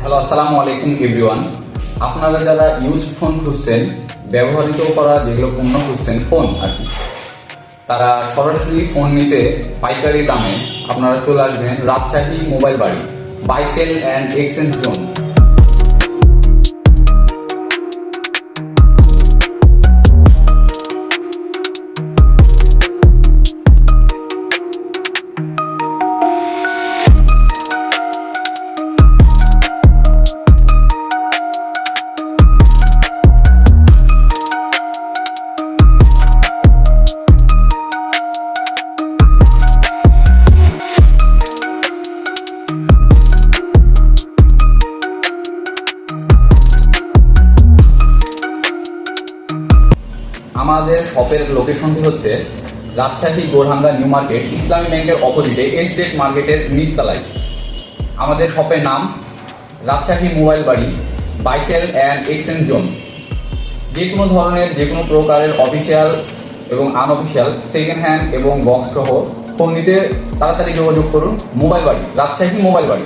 Hello, আসসালামু আলাইকুম everyone. আপনারা যারা ইউজড ফোন খুঁজছেন, ব্যবহৃত করা যেগুলো পণ্য খুঁজছেন, ফোন আর কি, তারা সরাসরি ফোন নিতে পাইকারি দামে আপনারা চলে আসবেন Rajshahi mobile Bari, buy sell and exchange zone. আমাদের শপের লোকেশনটি হচ্ছে রাজশাহী গোরহাঙ্গা নিউ মার্কেট, ইসলামী ব্যাংকের অপোজিটে এস্টেট মার্কেটের নিচতলায়। আমাদের শপের নাম Rajshahi mobile Bari, buy sell and exchange zone. যে কোনো ধরনের যে কোনো প্রকারের অফিসিয়াল এবং আনঅফিসিয়াল সেকেন্ড হ্যান্ড এবং বক্স সহ ফোন নিতে তাড়াতাড়ি যোগাযোগ করুন মোবাইল বাড়ি, রাজশাহী মোবাইল বাড়ি।